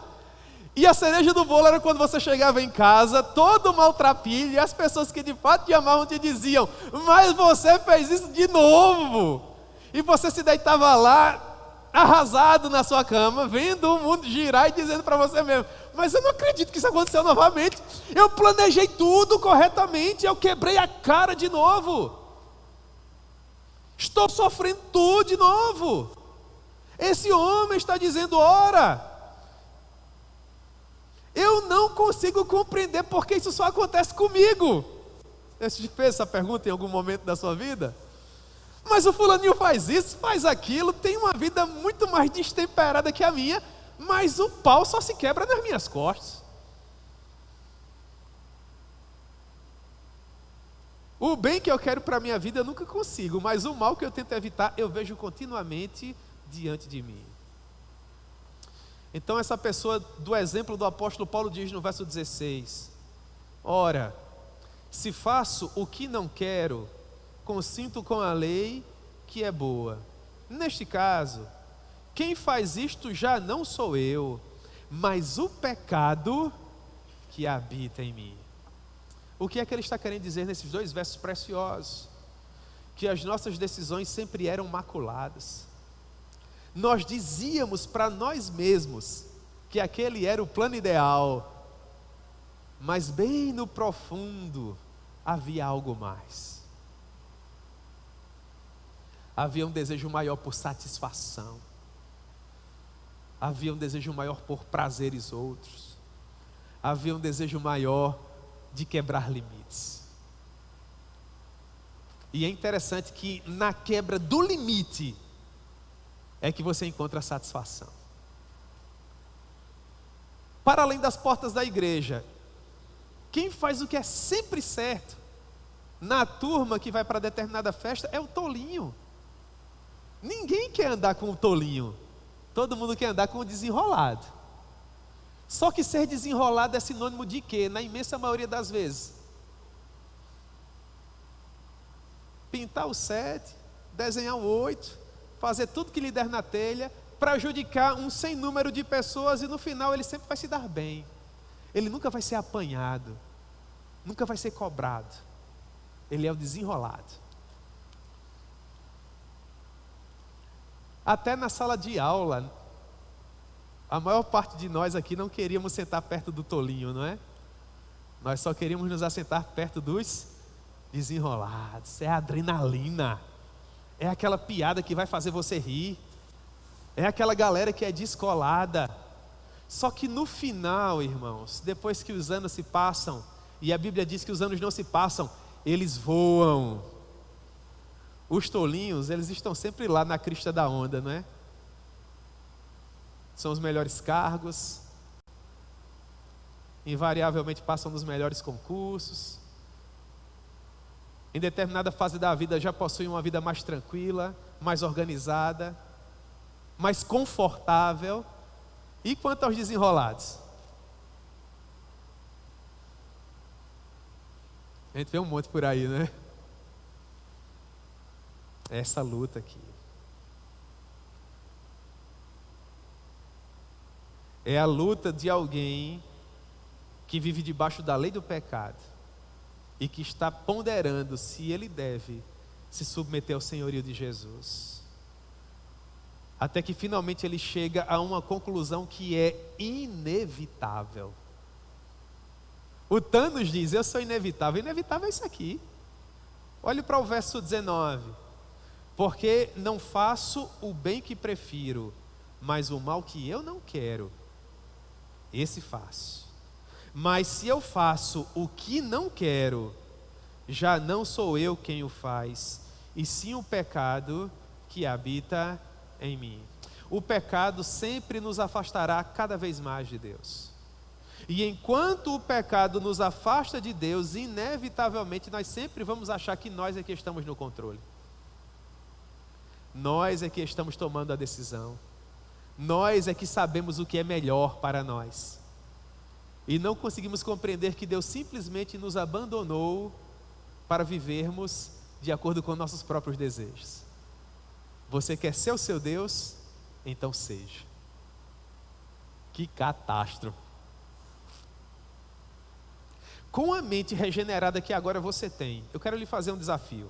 A: E a cereja do bolo era quando você chegava em casa, todo maltrapilho, e as pessoas que de fato te amavam te diziam: mas você fez isso de novo. E você se deitava lá, arrasado na sua cama, vendo o mundo girar e dizendo para você mesmo: mas eu não acredito que isso aconteceu novamente. Eu planejei tudo corretamente, eu quebrei a cara de novo. Estou sofrendo tudo de novo. Esse homem está dizendo: ora, eu não consigo compreender porque isso só acontece comigo. Você te fez essa pergunta em algum momento da sua vida? Mas o fulaninho faz isso, faz aquilo, tem uma vida muito mais destemperada que a minha, mas o pau só se quebra nas minhas costas. O bem que eu quero para a minha vida eu nunca consigo, mas o mal que eu tento evitar eu vejo continuamente diante de mim. Então essa pessoa do exemplo do apóstolo Paulo diz no verso 16: ora, se faço o que não quero, consinto com a lei que é boa. Neste caso, quem faz isto já não sou eu, mas o pecado que habita em mim. O que é que ele está querendo dizer nesses dois versos preciosos? Que as nossas decisões sempre eram maculadas. Nós dizíamos para nós mesmos que aquele era o plano ideal, mas bem no profundo havia algo mais. Havia um desejo maior por satisfação. Havia um desejo maior por prazeres outros. Havia um desejo maior de quebrar limites. E é interessante que na quebra do limite é que você encontra a satisfação. Para além das portas da igreja, quem faz o que é sempre certo na turma que vai para determinada festa é o tolinho. Ninguém quer andar com o tolinho. Todo mundo quer andar com o desenrolado. Só que ser desenrolado é sinônimo de quê? Na imensa maioria das vezes, pintar o 7, desenhar o 8, fazer tudo que lhe der na telha, prejudicar um sem número de pessoas, e no final ele sempre vai se dar bem. Ele nunca vai ser apanhado, nunca vai ser cobrado. Ele é o desenrolado. Até na sala de aula, a maior parte de nós aqui não queríamos sentar perto do tolinho, não é? Nós só queríamos nos assentar perto dos desenrolados. É a adrenalina. É aquela piada que vai fazer você rir. É aquela galera que é descolada. Só que no final, irmãos, depois que os anos se passam, e a Bíblia diz que os anos não se passam, eles voam. Os tolinhos, eles estão sempre lá na crista da onda, não é? São os melhores cargos, invariavelmente passam nos melhores concursos, em determinada fase da vida já possuem uma vida mais tranquila, mais organizada, mais confortável. E quanto aos desenrolados? A gente vê um monte por aí, né? Essa luta aqui. É a luta de alguém que vive debaixo da lei do pecado e que está ponderando se ele deve se submeter ao senhorio de Jesus. Até que finalmente ele chega a uma conclusão que é inevitável. O Thanos diz: eu sou inevitável. Inevitável é isso aqui. Olhe para o verso 19. Porque não faço o bem que prefiro, mas o mal que eu não quero, esse faço. Mas se eu faço o que não quero, já não sou eu quem o faz, e sim o pecado que habita em mim. O pecado sempre nos afastará cada vez mais de Deus. E enquanto o pecado nos afasta de Deus, inevitavelmente nós sempre vamos achar que nós é que estamos no controle. Nós é que estamos tomando a decisão. Nós é que sabemos o que é melhor para nós. E não conseguimos compreender que Deus simplesmente nos abandonou para vivermos de acordo com nossos próprios desejos. Você quer ser o seu Deus? Então seja. Que catástrofe. Com a mente regenerada que agora você tem, eu quero lhe fazer um desafio.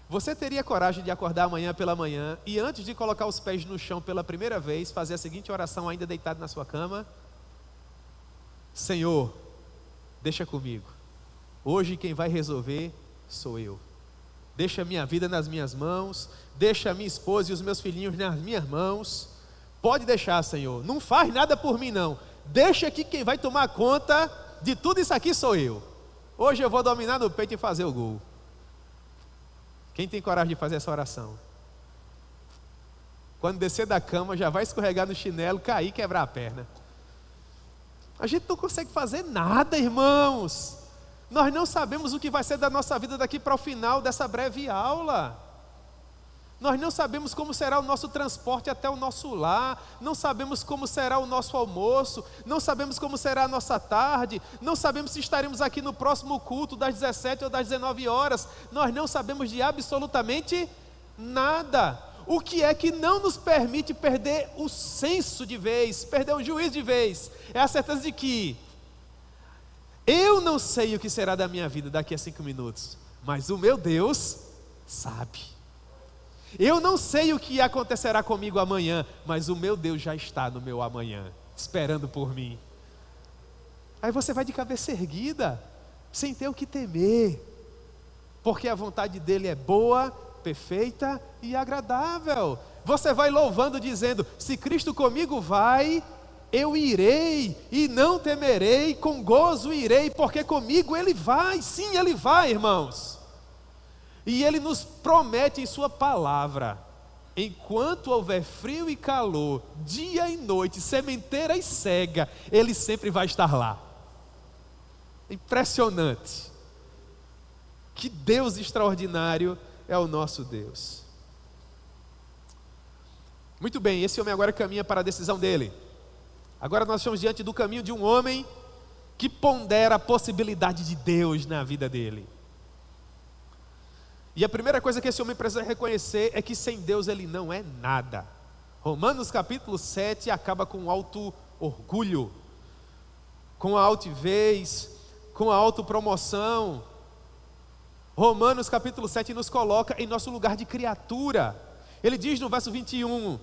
A: Você teria coragem de acordar amanhã pela manhã e antes de colocar os pés no chão pela primeira vez, fazer a seguinte oração ainda deitado na sua cama? Senhor, deixa comigo. Hoje quem vai resolver sou eu. Deixa a minha vida nas minhas mãos, deixa a minha esposa e os meus filhinhos nas minhas mãos. Pode deixar, Senhor. Não faz nada por mim não. Deixa que quem vai tomar conta de tudo isso aqui sou eu. Hoje eu vou dominar no peito e fazer o gol. Quem tem coragem de fazer essa oração? Quando descer da cama, já vai escorregar no chinelo, cair e quebrar a perna. A gente não consegue fazer nada, irmãos. Nós não sabemos o que vai ser da nossa vida daqui para o final dessa breve aula. Nós não sabemos como será o nosso transporte até o nosso lar, não sabemos como será o nosso almoço, não sabemos como será a nossa tarde, não sabemos se estaremos aqui no próximo culto das 17 ou das 19 horas, nós não sabemos de absolutamente nada. O que é que não nos permite perder o senso de vez, perder o juízo de vez? É a certeza de que eu não sei o que será da minha vida daqui a 5 minutos, mas o meu Deus sabe. Eu não sei o que acontecerá comigo amanhã, mas o meu Deus já está no meu amanhã, esperando por mim. Aí você vai de cabeça erguida, sem ter o que temer, porque a vontade dele é boa, perfeita e agradável. Você vai louvando, dizendo: se Cristo comigo vai, eu irei e não temerei, com gozo irei, porque comigo Ele vai. Sim, Ele vai, irmãos. E Ele nos promete em sua palavra: enquanto houver frio e calor, dia e noite, sementeira e cega, Ele sempre vai estar lá. Impressionante. Que Deus extraordinário é o nosso Deus. Muito bem, esse homem agora caminha para a decisão dele. Agora nós estamos diante do caminho de um homem que pondera a possibilidade de Deus na vida dele. E a primeira coisa que esse homem precisa reconhecer é que sem Deus ele não é nada. Romanos capítulo 7 acaba com alto orgulho, com a altivez, com a autopromoção. Romanos capítulo 7 nos coloca em nosso lugar de criatura. Ele diz no verso 21,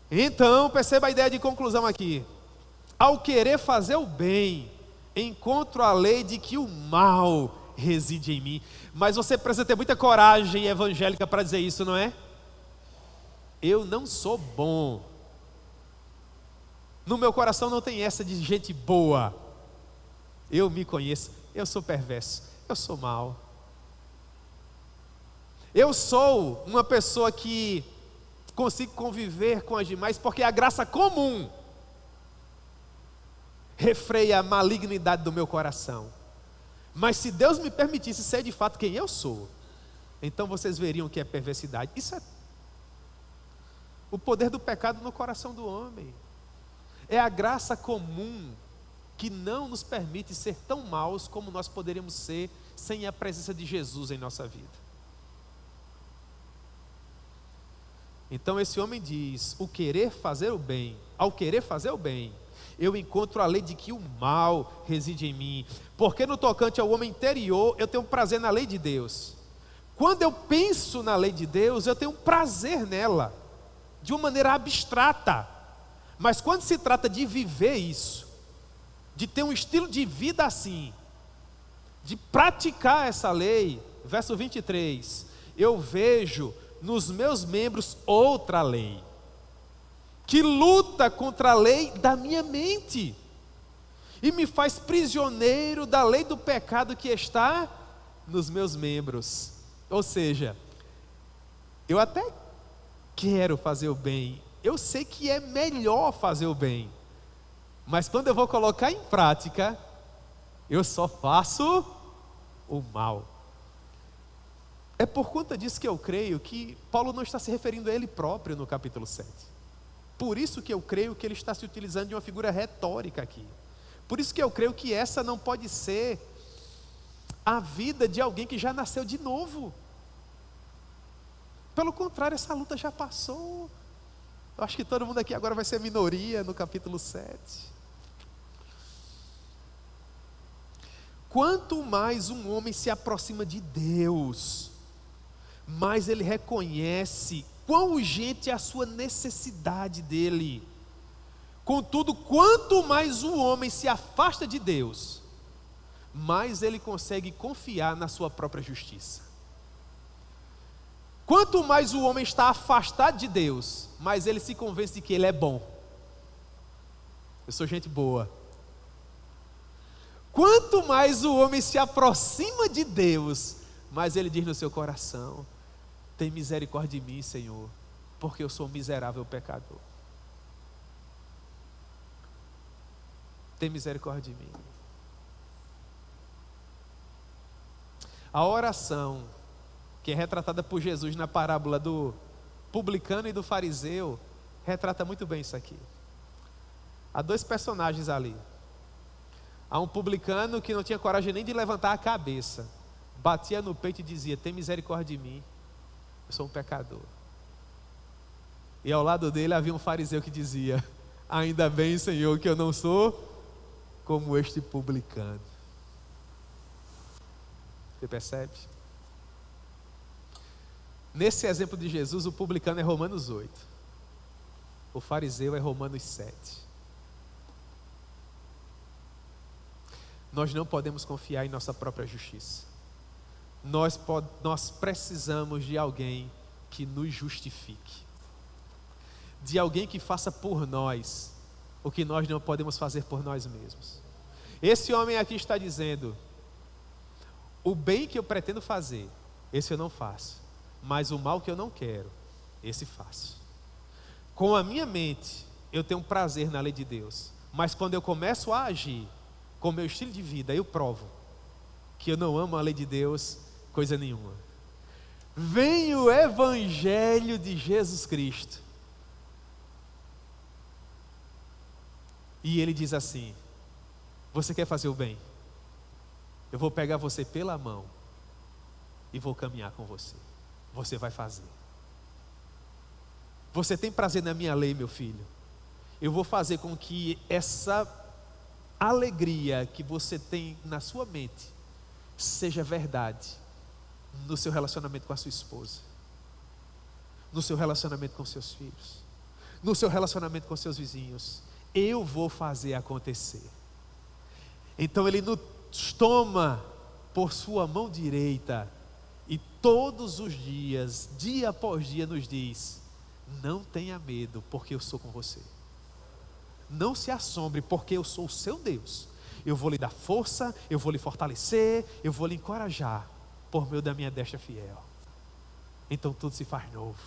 A: então perceba a ideia de conclusão aqui: ao querer fazer o bem, encontro a lei de que o mal reside em mim. Mas você precisa ter muita coragem evangélica para dizer isso, não é? Eu não sou bom. No meu coração não tem essa de gente boa. Eu me conheço, eu sou perverso, eu sou mau. Eu sou uma pessoa que consigo conviver com as demais porque a graça comum refreia a malignidade do meu coração. Mas se Deus me permitisse ser de fato quem eu sou, então vocês veriam que é perversidade. Isso é o poder do pecado no coração do homem. É a graça comum que não nos permite ser tão maus como nós poderíamos ser sem a presença de Jesus em nossa vida. Então esse homem diz: o querer fazer o bem, ao querer fazer o bem, eu encontro a lei de que o mal reside em mim, porque no tocante ao homem interior, eu tenho prazer na lei de Deus. Quando eu penso na lei de Deus, eu tenho prazer nela, de uma maneira abstrata. Mas quando se trata de viver isso, de ter um estilo de vida assim, de praticar essa lei, verso 23, eu vejo nos meus membros outra lei, que luta contra a lei da minha mente, e me faz prisioneiro da lei do pecado que está nos meus membros. Ou seja, eu até quero fazer o bem, eu sei que é melhor fazer o bem, mas quando eu vou colocar em prática, eu só faço o mal. É por conta disso que eu creio que Paulo não está se referindo a ele próprio no capítulo 7. Por isso que eu creio que ele está se utilizando de uma figura retórica aqui. Por isso que eu creio que essa não pode ser a vida de alguém que já nasceu de novo. Pelo contrário, essa luta já passou. Eu acho que todo mundo aqui agora vai ser minoria no capítulo 7. Quanto mais um homem se aproxima de Deus, mais ele reconhece quão urgente é a sua necessidade dele. Contudo, quanto mais o homem se afasta de Deus, mais ele consegue confiar na sua própria justiça. Quanto mais o homem está afastado de Deus, mais ele se convence de que ele é bom. Eu sou gente boa. Quanto mais o homem se aproxima de Deus, mais ele diz no seu coração: tem misericórdia de mim, Senhor, porque eu sou um miserável pecador. Tem misericórdia de mim. A oração que é retratada por Jesus na parábola do publicano e do fariseu retrata muito bem isso aqui. Há dois personagens ali. Há um publicano que não tinha coragem nem de levantar a cabeça, batia no peito e dizia: tem misericórdia de mim, eu sou um pecador. E ao lado dele havia um fariseu que dizia: ainda bem, Senhor, que eu não sou como este publicano. Você percebe? Nesse exemplo de Jesus, o publicano é Romanos 8, o fariseu é Romanos 7. Nós não podemos confiar em nossa própria justiça. Nós precisamos de alguém que nos justifique, de alguém que faça por nós o que nós não podemos fazer por nós mesmos. Esse homem aqui está dizendo: o bem que eu pretendo fazer, esse eu não faço, mas o mal que eu não quero, esse faço. Com a minha mente, eu tenho prazer na lei de Deus, mas quando eu começo a agir com o meu estilo de vida, eu provo que eu não amo a lei de Deus coisa nenhuma. Vem o Evangelho de Jesus Cristo e ele diz assim: você quer fazer o bem? Eu vou pegar você pela mão e vou caminhar com você. Você vai fazer. Você tem prazer na minha lei, meu filho? Eu vou fazer com que essa alegria que você tem na sua mente seja verdade no seu relacionamento com a sua esposa, no seu relacionamento com seus filhos, no seu relacionamento com seus vizinhos. Eu vou fazer acontecer. Então ele nos toma por sua mão direita e todos os dias, dia após dia, nos diz: não tenha medo, porque eu sou com você. Não se assombre, porque eu sou o seu Deus. Eu vou lhe dar força, eu vou lhe fortalecer, eu vou lhe encorajar por meio da minha destra fiel. Então tudo se faz novo,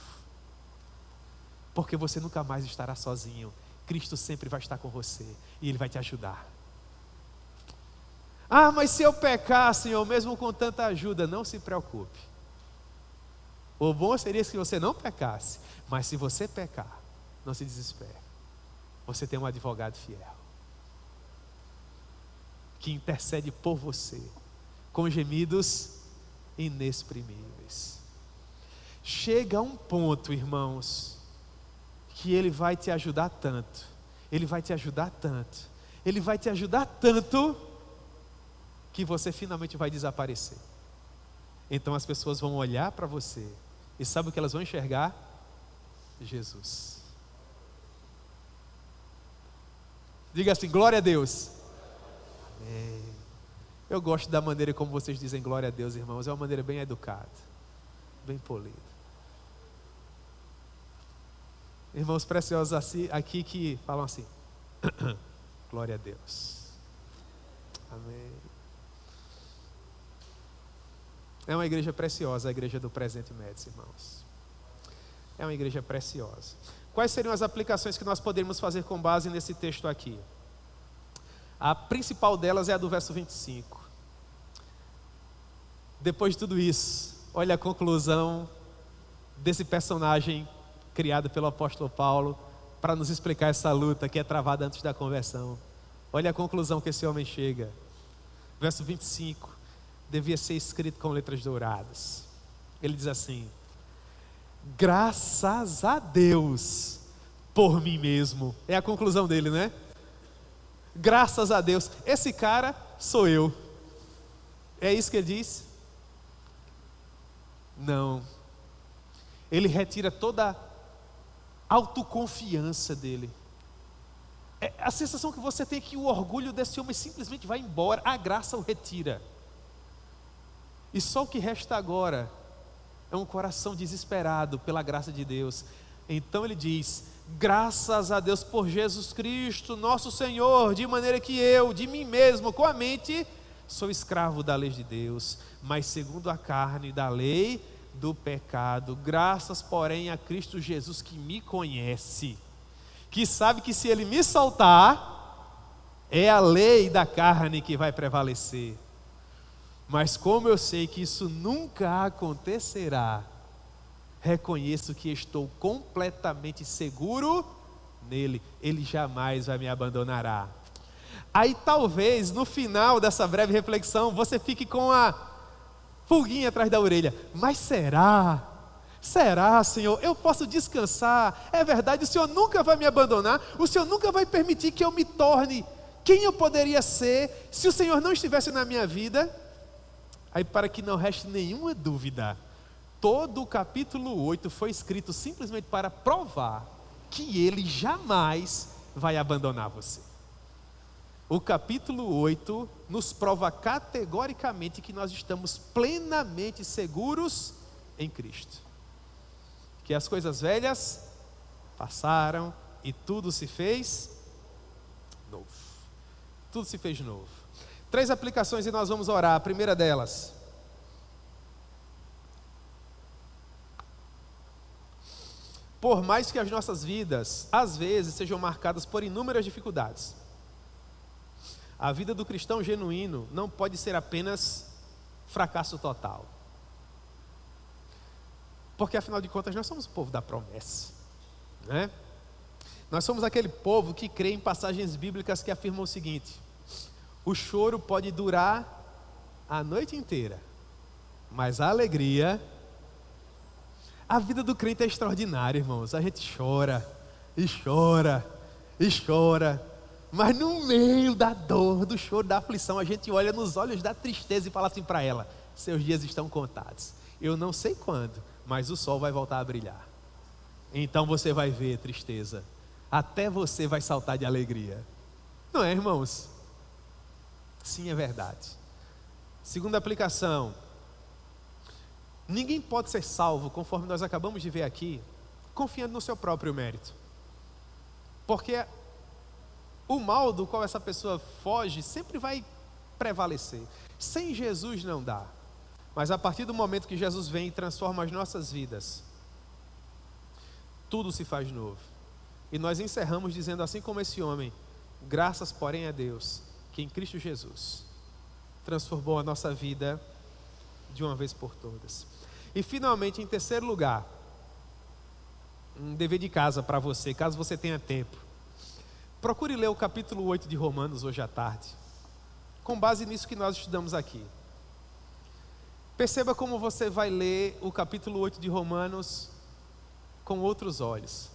A: porque você nunca mais estará sozinho. Cristo sempre vai estar com você e Ele vai te ajudar. Ah, mas se eu pecar, Senhor, mesmo com tanta ajuda, não se preocupe. O bom seria que você não pecasse, mas se você pecar, não se desespere. Você tem um advogado fiel, que intercede por você, com gemidos inexprimíveis. Chega a um ponto, irmãos, que Ele vai te ajudar tanto, Ele vai te ajudar tanto, Ele vai te ajudar tanto, que você finalmente vai desaparecer. Então as pessoas vão olhar para você, e sabe o que elas vão enxergar? Jesus. Diga assim: glória a Deus. Amém. Eu gosto da maneira como vocês dizem glória a Deus, irmãos. É uma maneira bem educada, bem polida. Irmãos preciosos aqui que falam assim: glória a Deus. Amém. É uma igreja preciosa, a igreja do Presente Médici, irmãos. É uma igreja preciosa. Quais seriam as aplicações que nós poderíamos fazer com base nesse texto aqui? A principal delas é a do verso 25. Depois de tudo isso, olha a conclusão desse personagem criado pelo apóstolo Paulo para nos explicar essa luta que é travada antes da conversão. Olha a conclusão que esse homem chega. Verso 25. Devia ser escrito com letras douradas. Ele diz assim: graças a Deus por mim mesmo. É a conclusão dele, né? Graças a Deus. Esse cara sou eu. É isso que ele diz? Não. Ele retira toda a autoconfiança dele. A sensação que você tem é que o orgulho desse homem simplesmente vai embora. A graça o retira. E só o que resta agora é um coração desesperado pela graça de Deus. Então ele diz: Graças a Deus por Jesus Cristo, nosso Senhor, de maneira que eu, de mim mesmo, com a mente, sou escravo da lei de Deus, mas segundo a carne, da lei do pecado. Graças, porém, a Cristo Jesus que me conhece, que sabe que se Ele me soltar, é a lei da carne que vai prevalecer. Mas como eu sei que isso nunca acontecerá, reconheço que estou completamente seguro nele. Ele jamais vai me abandonará. Aí talvez no final dessa breve reflexão você fique com a pulguinha atrás da orelha. Mas será? Será, Senhor? Eu posso descansar? É verdade, o Senhor nunca vai me abandonar. O Senhor nunca vai permitir que eu me torne quem eu poderia ser se o Senhor não estivesse na minha vida? Aí, para que não reste nenhuma dúvida, todo o capítulo 8 foi escrito simplesmente para provar que Ele jamais vai abandonar você. O capítulo 8 nos prova categoricamente que nós estamos plenamente seguros em Cristo. Que as coisas velhas passaram e tudo se fez novo. Tudo se fez novo. 3 aplicações e nós vamos orar. A primeira delas: por mais que as nossas vidas, às vezes, sejam marcadas por inúmeras dificuldades, a vida do cristão genuíno não pode ser apenas fracasso total. Porque, afinal de contas, nós somos o povo da promessa, né? Nós somos aquele povo que crê em passagens bíblicas que afirmam o seguinte: o choro pode durar a noite inteira, mas a alegria... A vida do crente é extraordinária, irmãos. A gente chora, e chora, e chora. Mas no meio da dor, do choro, da aflição, a gente olha nos olhos da tristeza e fala assim para ela: seus dias estão contados. Eu não sei quando, mas o sol vai voltar a brilhar. Então você vai ver, tristeza, até você vai saltar de alegria. Não é, irmãos? Sim, é verdade. Segunda aplicação: ninguém pode ser salvo, conforme nós acabamos de ver aqui, confiando no seu próprio mérito. Porque o mal do qual essa pessoa foge sempre vai prevalecer. Sem Jesus não dá. Mas a partir do momento que Jesus vem e transforma as nossas vidas, tudo se faz novo. E nós encerramos dizendo assim como esse homem: graças, porém, a Deus, que em Cristo Jesus transformou a nossa vida de uma vez por todas. E finalmente, em terceiro lugar, um dever de casa para você, caso você tenha tempo. Procure ler o capítulo 8 de Romanos hoje à tarde, com base nisso que nós estudamos aqui. Perceba como você vai ler o capítulo 8 de Romanos com outros olhos.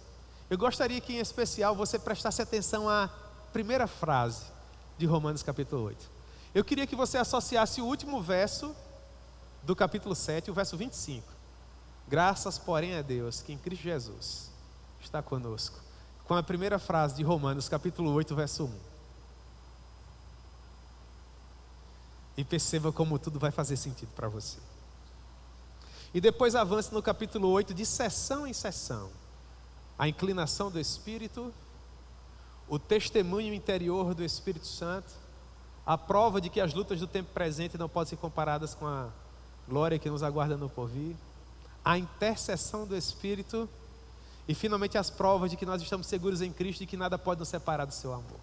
A: Eu gostaria que, em especial, você prestasse atenção à primeira frase de Romanos capítulo 8. Eu queria que você associasse o último verso do capítulo 7, o verso 25. Graças, porém, a Deus, que em Cristo Jesus está conosco, com a primeira frase de Romanos, capítulo 8, verso 1. E perceba como tudo vai fazer sentido para você. E depois avance no capítulo 8, de sessão em sessão. A inclinação do Espírito, o testemunho interior do Espírito Santo, a prova de que as lutas do tempo presente não podem ser comparadas com a glória que nos aguarda no porvir, a intercessão do Espírito e finalmente as provas de que nós estamos seguros em Cristo e que nada pode nos separar do seu amor.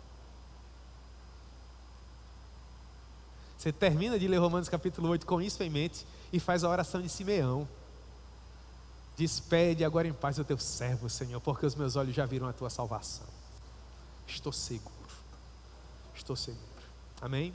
A: Você termina de ler Romanos capítulo 8 com isso em mente e faz a oração de Simeão. Despede agora em paz o teu servo, Senhor, porque os meus olhos já viram a tua salvação. Estou seguro. Estou seguro. Amém?